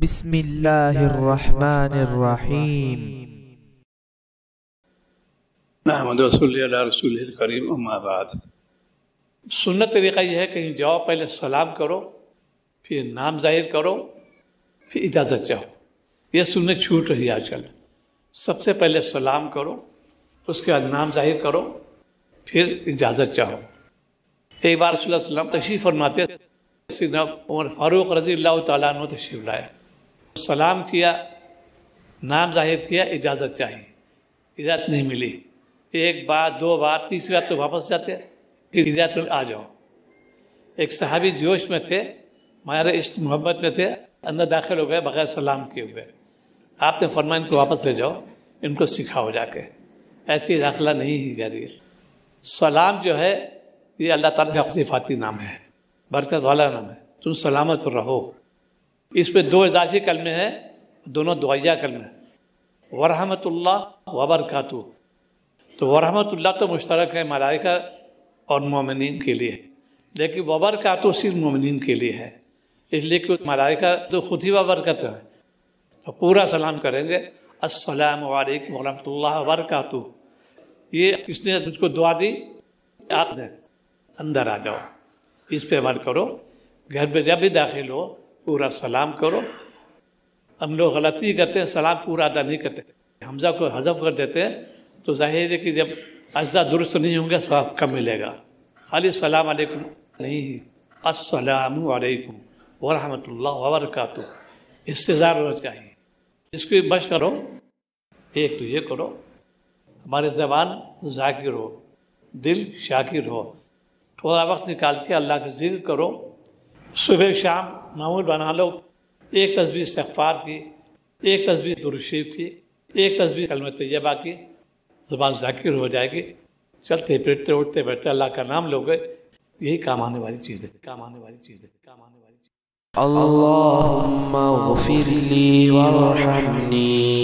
بسم اللہ الرحمن الرحیم۔ محمد رسول اللہ رسول الکریم، اما بعد۔ سنت طریقہ یہ ہے کہ جاؤ پہلے سلام کرو، پھر نام ظاہر کرو، پھر اجازت چاہو۔ یہ سنت چھوٹ رہی ہے آج کل۔ سب سے پہلے سلام کرو، اس کے بعد نام ظاہر کرو، پھر اجازت چاہو۔ ایک بار رسول اللہ صلی اللہ علیہ وسلم تشریف فرماتے، سیدنا عمر فاروق رضی اللہ تعالیٰ عنہ تشریف لائے، سلام کیا، نام ظاہر کیا، اجازت چاہی، اجازت نہیں ملی۔ ایک بار، دو بار، تیسری بار تو واپس جاتے، پھر اجازت میں آ جاؤ۔ ایک صحابی جوش میں تھے، ہمارے عشق محبت میں تھے، اندر داخل ہو گئے بغیر سلام کیے ہوئے۔ آپ نے فرمایا ان کو واپس لے جاؤ، ان کو سکھاؤ جا کے، ایسی داخلہ نہیں ہی کری۔ سلام جو ہے یہ اللہ تعالیٰ کا صفاتی نام ہے، برکت والا نام ہے۔ تم سلامت رہو۔ اس پہ دو اضافی کلمے ہیں، دونوں دعائیہ کلمے ہیں، ورحمت اللہ وبرکاتہ۔ تو ورحمت اللہ تو مشترک ہے ملائکہ اور مومنین کے لیے، لیکن وبرکاتہ صرف مومنین کے لیے ہے، اس لیے کہ ملائکہ تو خود ہی وبرکت ہے۔ تو پورا سلام کریں گے، السلام علیکم ورحمۃ اللہ وبرکاتہ۔ یہ کس نے مجھ کو دعا دی؟ آپ نے۔ اندر آ جاؤ، اس پہ عمل کرو۔ گھر پہ جب بھی داخل ہو پورا سلام کرو۔ ہم لوگ غلطی کرتے ہیں، سلام پورا ادا نہیں کرتے، حمزہ کو حذف کر دیتے ہیں، تو ظاہر ہے کہ جب اجزاء درست نہیں ہوں گے ثواب کم ملے گا۔ خالی السلام علیکم نہیں، السلام علیکم ورحمۃ اللہ وبرکاتہ، اس سے زیادہ ہونا چاہیے۔ اس کی مشق کرو۔ ایک تو یہ کرو، ہماری زبان ذاکر ہو، دل شاکر ہو۔ تھوڑا وقت نکال کے اللہ کا ذکر کرو، صبح شام معمول بنا لو۔ ایک تسبیح استغفار کی، ایک تسبیح درود شریف کی، ایک تسبیح کلمہ طیبہ کی، زبان ذاکر ہو جائے گی۔ چلتے پھرتے اٹھتے بیٹھتے اللہ کا نام لوگے، یہی کام آنے والی چیز ہے، کام آنے والی چیز ہے، کام آنے والی چیز ہے۔ اللہم اغفر لی وارحمنی